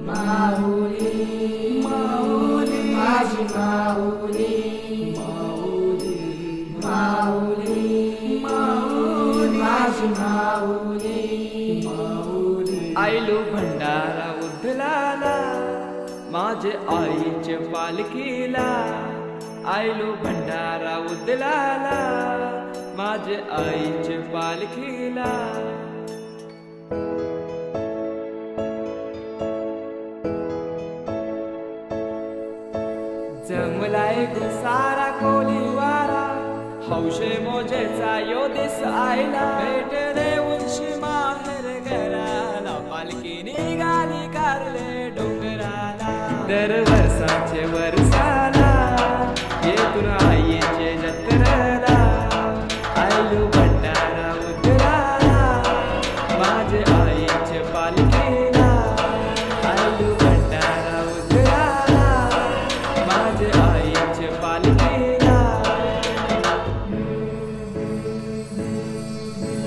माऊली माऊली माझी माऊली माऊली माऊली माऊली माझी माऊली माऊली आयलो भंडारा उधलाला माझे आईचे पालखीला आयलो भंडारा उधलाला माझे आईचे पालखीला जमलाय सारा कोली वारा हौशे मोजेचा यो दिस आयला भेट देऊनशी माहेर घराला पालखी निघाली कारले डोंगराला दर वर्षाचे वर्षाला येतून आईचे जत्रेला आयलो भंडारा उधळाला माझे आईचे पालखीला आयलो भंडारा उधळाला माझे आईचे पालखीला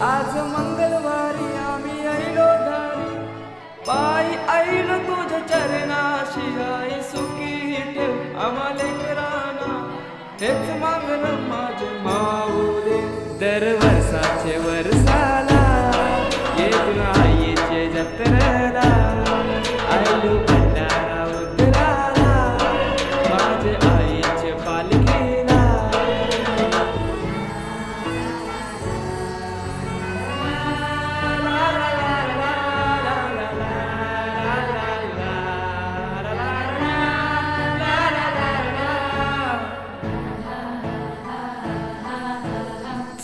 आज मंगळवारी आम्ही आईलो धारी पायी आईलो तुझ्या चरणाशी आई सुखी ठेव आम्हाला कराना हेच मागणं माझे माऊली दर वर्षाचे वर्षाला येतून आईचे जत्रेला आयलो भंडारा उधळाला माझे आईचे पालखीला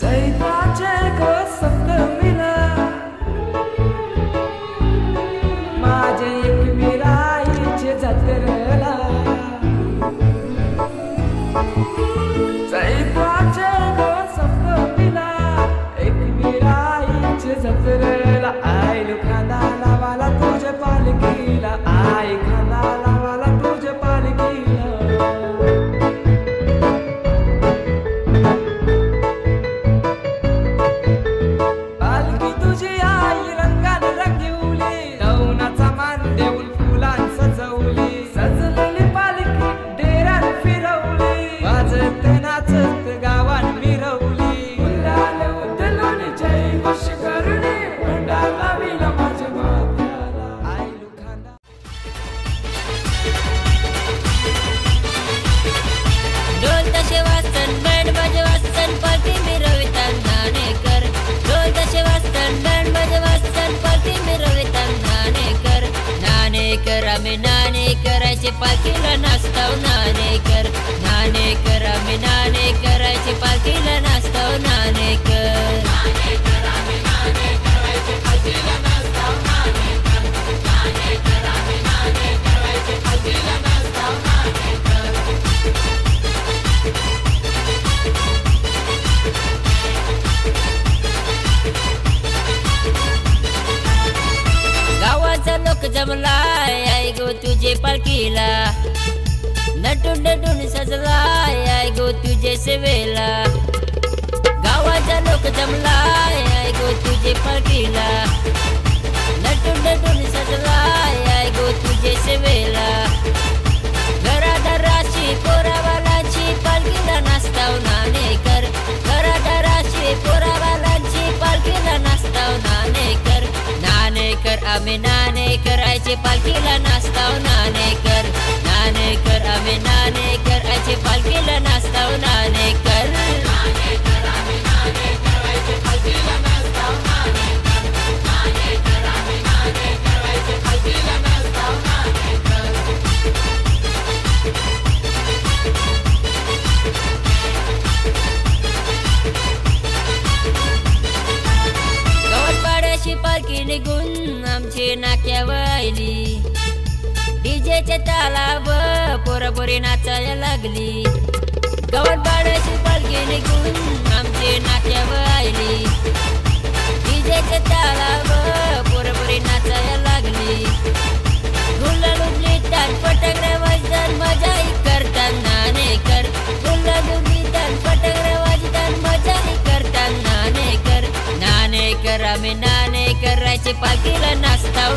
चैत्राचे सप्तमीला माझे एकविराईचे जत्रेला चैत्राचे सप्तमीला एकविराईचे जत्रेला आईलो खांदा लावाला तुझ्या पालखीला आई खांदा लावाला तुझ्या पालखीला पालखी तुझी आई रंगाने रंगवली दौनाचा मान देऊन फुलां सजवली सजलेली पालखी डेऱ्यात फिरवली वाजत नाचत गावात मिरवली फुलाल उधळून जय घोष करणे भंडारा विला माझ्या माथ्याला आईलो खांदा ढोल ताशे वाजतान बँड बाजे वाजतान पालखी मिरवितान ठाणेकर ढोल ताशे वाजतान बँड बाजे वाजतान पालखी मिरवितान ठाणेकर ठाणेकर आम्ही ठाणेकरांची पालखीला नाचताव ठाणेकर ठाणेकर आम्ही ठाणेकरांची पालखीला नाचताव ठाणेकर गावाचा लोक जमलाय आई गो तुझे पालखीला नटून नटून सजलाय आई गो तुझे सेवेला गावाचा लोक जमलाय आई गो तुझे पालखीला नटून नटून सजलाय आई गो तुझे सेवेला घरादाराची पोरावालाची पालखीला नाचताव ठाणेकर घरादाराची पोरावालाची पालखीला नाचताव ठाणेकर ठाणेकर आम्ही ठाणेकरांची पालखीला नाचताव ठाणेकर ठाणेकर आम्ही ठाणेकरांची पालखीला नाचताव ठाणेकर गवतपाड्याची पालखी निघून आमची नाक्यावर आली डीजेच्या तालावर पोरापोरी नाचायला लागली गवतपाड्याची पालखी निघून आमची नाक्यावर आली डीजेच्या तालावर पोरापोरी नाचायला लागली गुलाल उडलीतान फटाकडे वाजतान मजाही करतान ठाणेकर गुलाल उडलीतान फटाकडे वाजतान मजाही करतान ठाणेकर ठाणेकर आम्ही ठाणेकरांची पालखीला नाचताव